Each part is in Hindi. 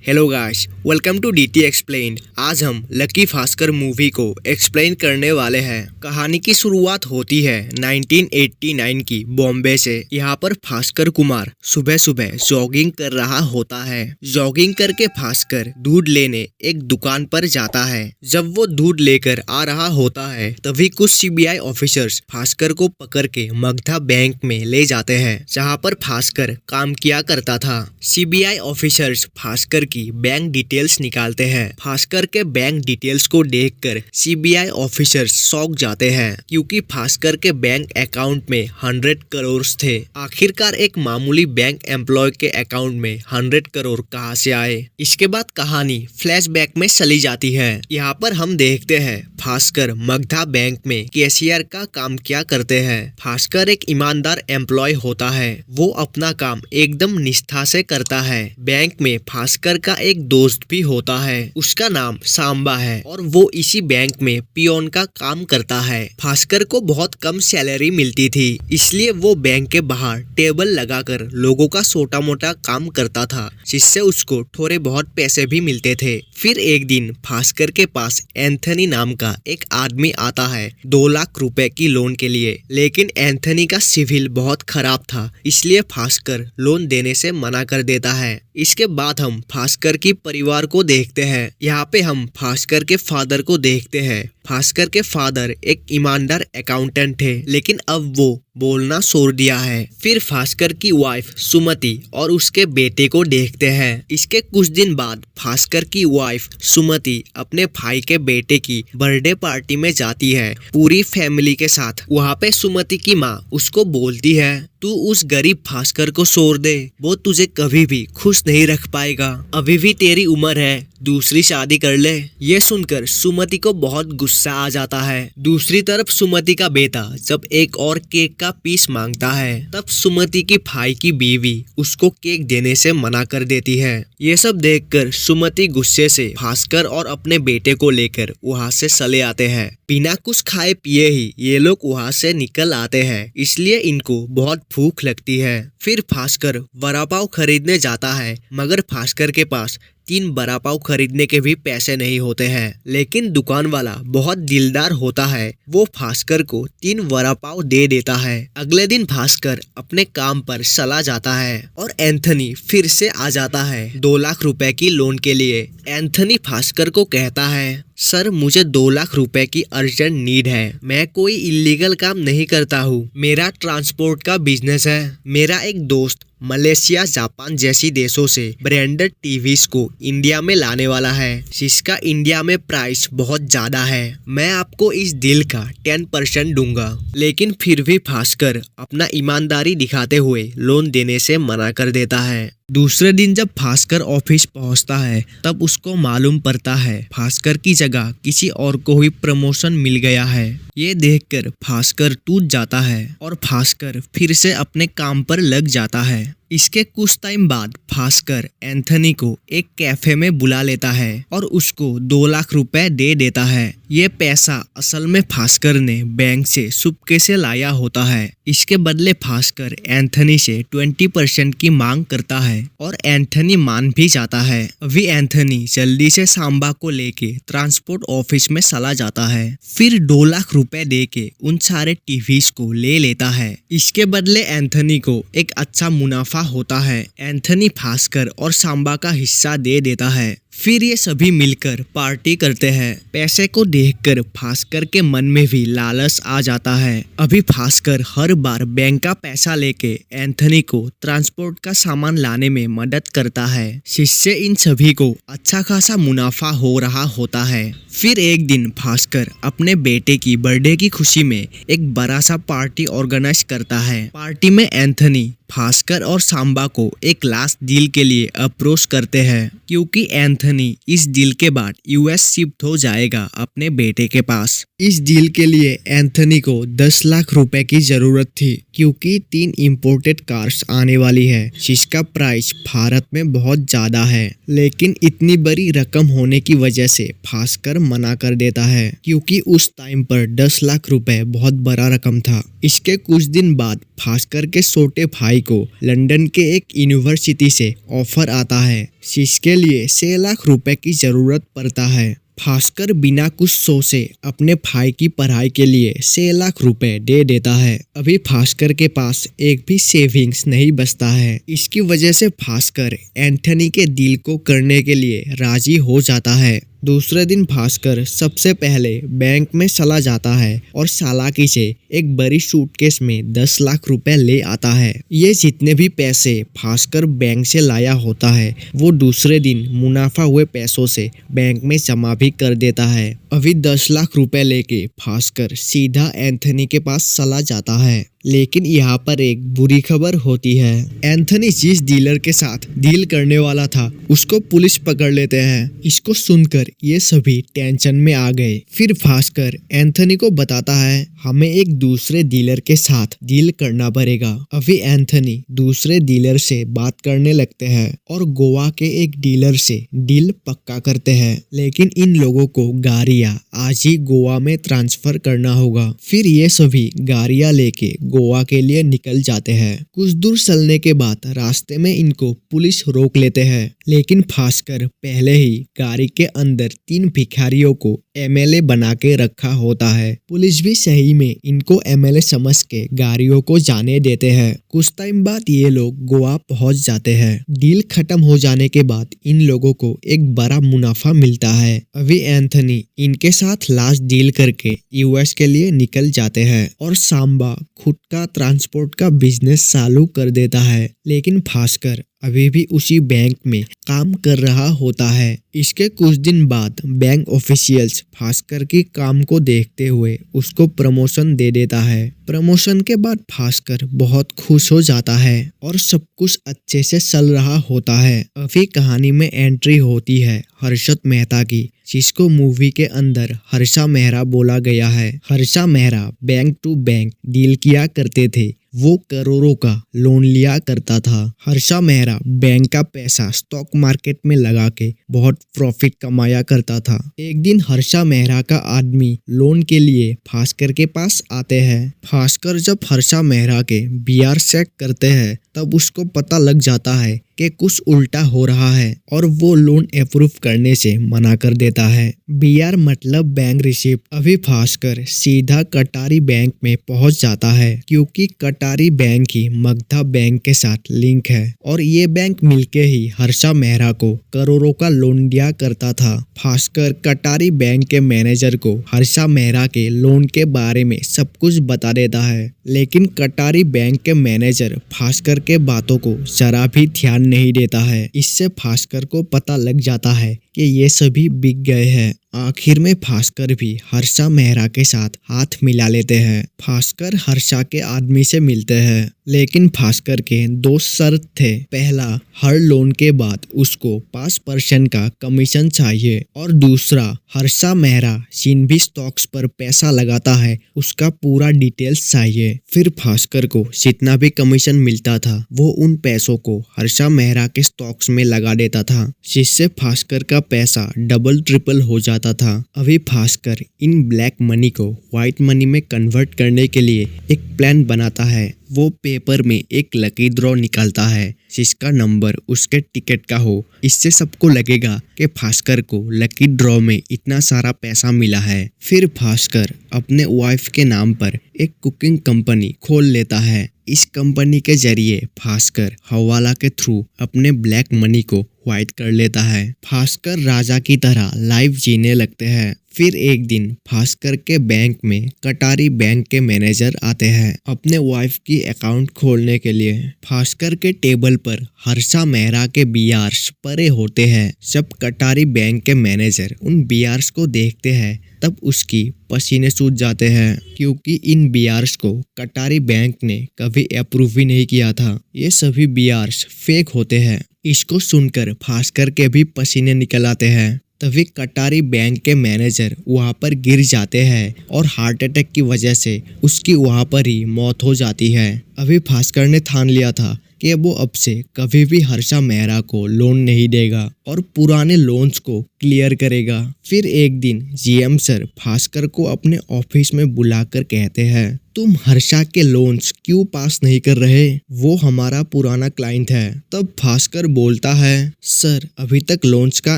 Hello guys, welcome to DT explained. आज हम लकी भास्कर मूवी को एक्सप्लेन करने वाले हैं। कहानी की शुरुआत होती है 1989 की बॉम्बे से। यहाँ पर भास्कर कुमार सुबह सुबह जॉगिंग कर रहा होता है। जॉगिंग करके भास्कर दूध लेने एक दुकान पर जाता है। जब वो दूध लेकर आ रहा होता है तभी कुछ सीबीआई ऑफिसर्स भास्कर को पकड़ के मगधा बैंक में ले जाते हैं, जहाँ पर भास्कर काम किया करता था। सीबीआई ऑफिसर्स भास्कर की बैंक डिटेल्स निकालते हैं। भास्कर के बैंक डिटेल्स को देखकर सीबीआई ऑफिसर्स शॉक जाते हैं, क्योंकि भास्कर के बैंक अकाउंट में 100 करोड़ थे। आखिरकार एक मामूली बैंक एम्प्लॉय के अकाउंट में 100 करोड़ कहां से आए। इसके बाद कहानी फ्लैशबैक में चली जाती है। यहाँ पर हम देखते हैं भास्कर मगधा बैंक में कैशियर का काम किया करते हैं। भास्कर एक ईमानदार एम्प्लॉय होता है। वो अपना काम एकदम निष्ठा से करता है। बैंक में भास्कर का एक दोस्त भी होता है, उसका नाम सांबा है और वो इसी बैंक में पियोन का काम करता है। भास्कर को बहुत कम सैलरी मिलती थी, इसलिए वो बैंक के बाहर टेबल लगाकर लोगों का छोटा मोटा काम करता था, जिससे उसको थोड़े बहुत पैसे भी मिलते थे। फिर एक दिन भास्कर के पास एंथनी नाम का एक आदमी आता है 2 लाख रुपए की लोन के लिए, लेकिन एंथनी का सिविल बहुत खराब था, इसलिए भास्कर लोन देने से मना कर देता है। इसके बाद हम भास्कर की परिवार को देखते हैं। यहाँ पे हम भास्कर के फादर को देखते हैं। भास्कर के फादर एक ईमानदार अकाउंटेंट थे, लेकिन अब वो बोलना छोड़ दिया है। फिर भास्कर की वाइफ सुमति और उसके बेटे को देखते हैं। इसके कुछ दिन बाद भास्कर की वाइफ सुमति अपने भाई के बेटे की बर्थडे पार्टी में जाती है पूरी फैमिली के साथ। वहाँ पे सुमति की माँ उसको बोलती है, तू उस गरीब भास्कर को छोड़ दे, वो तुझे कभी भी खुश नहीं रख पाएगा। अभी भी तेरी उम्र है, दूसरी शादी कर ले। ये सुनकर सुमति को बहुत गुस्सा आ जाता है। दूसरी तरफ सुमति का बेटा जब एक और केक का पीस मांगता है, तब सुमति की भाई की बीवी उसको केक देने से मना कर देती है। ये सब देखकर सुमति गुस्से से भास्कर और अपने बेटे को लेकर वहाँ से चले आते हैं। बिना कुछ खाए पिए ही ये लोग वहाँ से निकल आते हैं, इसलिए इनको बहुत भूख लगती है। फिर भास्कर वड़ा पाव खरीदने जाता है, मगर भास्कर के पास 3 वड़ा पाव खरीदने के भी पैसे नहीं होते हैं। लेकिन दुकान वाला बहुत दिलदार होता है, वो भास्कर को 3 वड़ा पाव दे देता है। अगले दिन भास्कर अपने काम पर चला जाता है और एंथनी फिर से आ जाता है 2 लाख रुपए की लोन के लिए। एंथनी भास्कर को कहता है, सर मुझे 2 लाख रुपए की अर्जेंट नीड है। मैं कोई इलीगल काम नहीं करता हूँ, मेरा ट्रांसपोर्ट का बिजनेस है। मेरा एक दोस्त मलेशिया, जापान जैसी देशों से ब्रांडेड टीवीज को इंडिया में लाने वाला है, जिसका इंडिया में प्राइस बहुत ज्यादा है। मैं आपको इस डील का 10% दूंगा। लेकिन फिर भी भास्कर अपना ईमानदारी दिखाते हुए लोन देने से मना कर देता है। दूसरे दिन जब भास्कर ऑफिस पहुंचता है, तब उसको मालूम पड़ता है भास्कर की जगह किसी और को ही प्रमोशन मिल गया है। ये देखकर भास्कर टूट जाता है और भास्कर फिर से अपने काम पर लग जाता है। इसके कुछ टाइम बाद भास्कर एंथनी को एक कैफे में बुला लेता है और उसको 2 लाख रुपए दे देता है। ये पैसा असल में भास्कर ने बैंक से चुपके से लाया होता है। इसके बदले भास्कर एंथनी से 20% की मांग करता है और एंथनी मान भी जाता है। अभी एंथनी जल्दी से सांबा को लेके ट्रांसपोर्ट ऑफिस में चला जाता है। फिर 2 लाख रुपए दे के उन सारे टीवीज को ले लेता है। इसके बदले एंथनी को एक अच्छा मुनाफा होता है। एंथनी भास्कर और सांबा का हिस्सा दे देता है। फिर ये सभी मिलकर पार्टी करते हैं। पैसे को देखकर भास्कर के मन में भी लालच आ जाता है। अभी भास्कर हर बार बैंक का पैसा लेके एंथनी को ट्रांसपोर्ट का सामान लाने में मदद करता है, जिससे इन सभी को अच्छा खासा मुनाफा हो रहा होता है। फिर एक दिन भास्कर अपने बेटे की बर्थडे की खुशी में एक बड़ा सा पार्टी ऑर्गेनाइज करता है। पार्टी में एंथनी भास्कर और सांबा को एक लास्ट डील के लिए अप्रोच करते हैं, क्योंकि एंथनी इस डील के बाद यूएस शिफ्ट हो जाएगा अपने बेटे के पास। इस डील के लिए एंथनी को 10 लाख रुपए की जरूरत थी क्योंकि 3 इंपोर्टेड कार्स आने वाली है जिसका प्राइस भारत में बहुत ज्यादा है। लेकिन इतनी बड़ी रकम होने की वजह से भास्कर मना कर देता है क्योंकि उस टाइम पर 10 लाख रुपए बहुत बड़ा रकम था। इसके कुछ दिन बाद भास्कर के छोटे भाई को लंदन के एक यूनिवर्सिटी से ऑफर आता है जिसके लिए 6 लाख रुपए की जरूरत पड़ता है। भास्कर बिना कुछ सोचे अपने भाई की पढ़ाई के लिए 6 लाख रुपए दे देता है। अभी भास्कर के पास एक भी सेविंग्स नहीं बचता है। इसकी वजह से भास्कर एंथनी के डील को करने के लिए राजी हो जाता है। दूसरे दिन भास्कर सबसे पहले बैंक में चला जाता है और चालाकी से एक बड़ी सूटकेस में 10 लाख रुपए ले आता है। ये जितने भी पैसे भास्कर बैंक से लाया होता है वो दूसरे दिन मुनाफा हुए पैसों से बैंक में जमा भी कर देता है। अभी 10 लाख रुपए लेके भास्कर सीधा एंथनी के पास चला जाता है। लेकिन यहाँ पर एक बुरी खबर होती है। एंथनी जिस डीलर के साथ डील करने वाला था उसको पुलिस पकड़ लेते हैं। इसको सुनकर ये सभी टेंशन में आ गए। फिर भास्कर एंथनी को बताता है हमें एक दूसरे डीलर के साथ डील करना पड़ेगा। अभी एंथनी दूसरे डीलर से बात करने लगते हैं और गोवा के एक डीलर से डील पक्का करते हैं। लेकिन इन लोगों को गाड़ियाँ आज ही गोवा में ट्रांसफर करना होगा। फिर ये सभी गाड़ियाँ लेके गोवा के लिए निकल जाते हैं। कुछ दूर चलने के बाद रास्ते में इनको पुलिस रोक लेते हैं। लेकिन भास्कर पहले ही गाड़ी के अंदर 3 भिखारियों को एमएलए बना के रखा होता है। पुलिस भी सही में इनको एमएलए समझ के गाड़ियों को जाने देते हैं। कुछ टाइम बाद ये लोग गोवा पहुंच जाते हैं। डील खत्म हो जाने के बाद इन लोगों को एक बड़ा मुनाफा मिलता है। अभी एंथनी इनके साथ लास्ट डील करके यूएस के लिए निकल जाते हैं और सांबा खुद का ट्रांसपोर्ट का बिजनेस चालू कर देता है। लेकिन भास्कर अभी भी उसी बैंक में काम कर रहा होता है। इसके कुछ दिन बाद बैंक ऑफिशियल्स भास्कर की काम को देखते हुए उसको प्रमोशन दे देता है। प्रमोशन के बाद भास्कर बहुत खुश हो जाता है और सब कुछ अच्छे से चल रहा होता है। अभी कहानी में एंट्री होती है हर्षद मेहता की, जिसको मूवी के अंदर हर्षा मेहरा बोला गया है। Harsha Mehra bank to bank deal किया करते थे। वो करोड़ों का लोन लिया करता था। हर्षा मेहरा बैंक का पैसा स्टॉक मार्केट में लगा के बहुत प्रॉफिट कमाया करता था। एक दिन हर्षा मेहरा का आदमी लोन के लिए भास्कर के पास आते हैं। भास्कर जब हर्षा मेहरा के बीआर चेक करते हैं तब उसको पता लग जाता है कि कुछ उल्टा हो रहा है और वो लोन अप्रूव करने से मना कर देता है। बीआर मतलब बैंक रिसिप्ट। अभी भास्कर सीधा कटारी बैंक में पहुंच जाता है क्योंकि कटारी बैंक ही मगधा बैंक के साथ लिंक है और ये बैंक मिलके ही हर्षा मेहरा को करोड़ों का लोन दिया करता था। भास्कर कटारी बैंक के मैनेजर को हर्षा मेहरा के लोन के बारे में सब कुछ बता देता है। लेकिन कटारी बैंक के मैनेजर भास्कर के बातों को जरा भी ध्यान नहीं देता है। इससे भास्कर को पता लग जाता है कि ये सभी बिक गए हैं। आखिर में भास्कर भी हर्षा मेहरा के साथ हाथ मिला लेते हैं। भास्कर हर्षा के आदमी से मिलते हैं लेकिन भास्कर के 2 शर्त थे। पहला, हर लोन के बाद उसको 5% का कमीशन चाहिए और दूसरा, हर्षा मेहरा जिन भी स्टॉक्स पर पैसा लगाता है उसका पूरा डिटेल्स चाहिए। फिर भास्कर को जितना भी कमीशन मिलता था वो उन पैसों को हर्षा मेहरा के स्टॉक्स में लगा देता था, जिससे भास्कर का पैसा डबल ट्रिपल हो जाता था। अभी भास्कर इन ब्लैक मनी को व्हाइट मनी में कन्वर्ट करने के लिए एक प्लान बनाता है। वो पेपर में एक लकी ड्रॉ निकालता है जिसका नंबर उसके टिकट का हो। इससे सबको लगेगा कि भास्कर को लकी ड्रॉ में इतना सारा पैसा मिला है। फिर भास्कर अपने वाइफ के नाम पर एक कुकिंग कंपनी खोल लेता है। इस कंपनी के जरिए भास्कर हवाला के थ्रू अपने ब्लैक मनी को व्हाइट कर लेता है। भास्कर राजा की तरह लाइफ जीने लगते हैं। फिर एक दिन भास्कर के बैंक में कटारी बैंक के मैनेजर आते हैं अपने वाइफ की अकाउंट खोलने के लिए। भास्कर के टेबल पर हर्षा मेहरा के बीआर्स पड़े होते हैं। जब कटारी बैंक के मैनेजर उन बीआर्स को देखते हैं तब उसकी पसीने सूख जाते हैं क्योंकि इन बीआर्स को कटारी बैंक ने कभी अप्रूव ही नहीं किया था। ये सभी बीआर्स फेक होते हैं। इसको सुनकर भास्कर के भी पसीने निकल आते हैं। तभी कटारी बैंक के मैनेजर वहाँ पर गिर जाते हैं और हार्ट अटैक की वजह से उसकी वहाँ पर ही मौत हो जाती है। अभी भास्कर ने ठान लिया था कि वो अब से कभी भी हर्षा मेहरा को लोन नहीं देगा और पुराने लोन्स को क्लियर करेगा। फिर एक दिन जीएम सर भास्कर को अपने ऑफिस में बुलाकर कहते हैं, तुम हर्षा के लोन्स क्यों पास नहीं कर रहे? वो हमारा पुराना क्लाइंट है। तब भास्कर बोलता है, सर अभी तक लोन्स का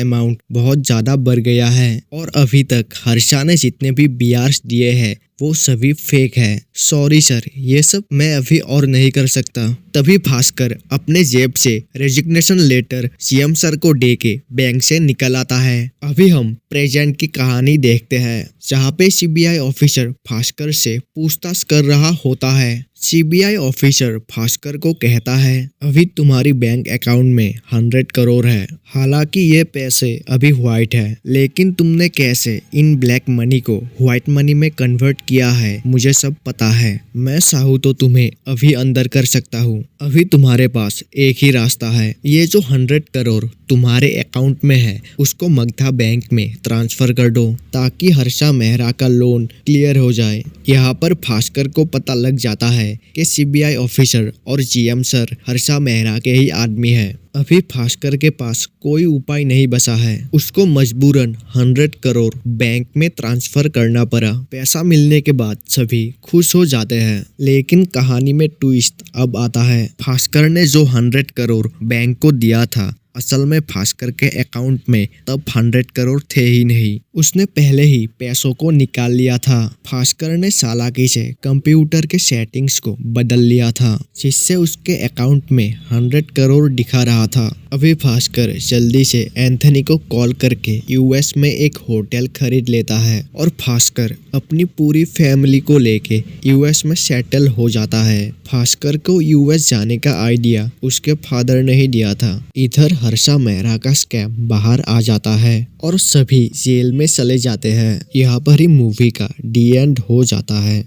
अमाउंट बहुत ज्यादा बढ़ गया है और अभी तक हर्षा ने जितने भी बीआरस दिए हैं वो सभी फेक है। सॉरी सर, ये सब मैं अभी और नहीं कर सकता। तभी भास्कर अपने जेब से रेजिग्नेशन लेटर सीएम सर को दे के बैंक से निकल आता है। अभी हम प्रेजेंट की कहानी देखते हैं, जहाँ पे सीबीआई ऑफिसर भास्कर से पूछताछ कर रहा होता है। सीबीआई ऑफिसर भास्कर को कहता है, अभी तुम्हारी बैंक अकाउंट में 100 करोड़ है। हालांकि ये पैसे अभी व्हाइट है, लेकिन तुमने कैसे इन ब्लैक मनी को व्हाइट मनी में कन्वर्ट किया है मुझे सब पता है। मैं चाहूँ तो तुम्हें अभी अंदर कर सकता हूँ। अभी तुम्हारे पास एक ही रास्ता है, ये जो 100 करोड़ तुम्हारे अकाउंट में है उसको मगधा बैंक में ट्रांसफर कर दो ताकि हर्षा मेहरा का लोन क्लियर हो जाए। यहाँ पर भास्कर को पता लग जाता है कि सीबीआई ऑफिसर और जीएम सर हर्षा मेहरा के ही आदमी है। अभी भास्कर के पास कोई उपाय नहीं बचा है, उसको मजबूरन 100 करोड़ बैंक में ट्रांसफर करना पड़ा। पैसा मिलने के बाद सभी खुश हो जाते हैं, लेकिन कहानी में ट्विस्ट अब आता है। भास्कर ने जो 100 करोड़ बैंक को दिया था, असल में भास्कर के अकाउंट में तब 100 करोड़ थे ही नहीं, उसने पहले ही पैसों को निकाल लिया था। भास्कर ने चालाकी से कंप्यूटर के सेटिंग्स को बदल लिया था, जिससे उसके अकाउंट में 100 करोड़ दिखा रहा था। अभी भास्कर जल्दी से एंथनी को कॉल करके यूएस में एक होटल खरीद लेता है और भास्कर अपनी पूरी फैमिली को लेके यूएस में सेटल हो जाता है। भास्कर को यूएस जाने का आइडिया उसके फादर ने ही दिया था। इधर हर्षा मेहरा का स्कैम बाहर आ जाता है और सभी जेल में चले जाते हैं। यहाँ पर ही मूवी का डी एंड हो जाता है।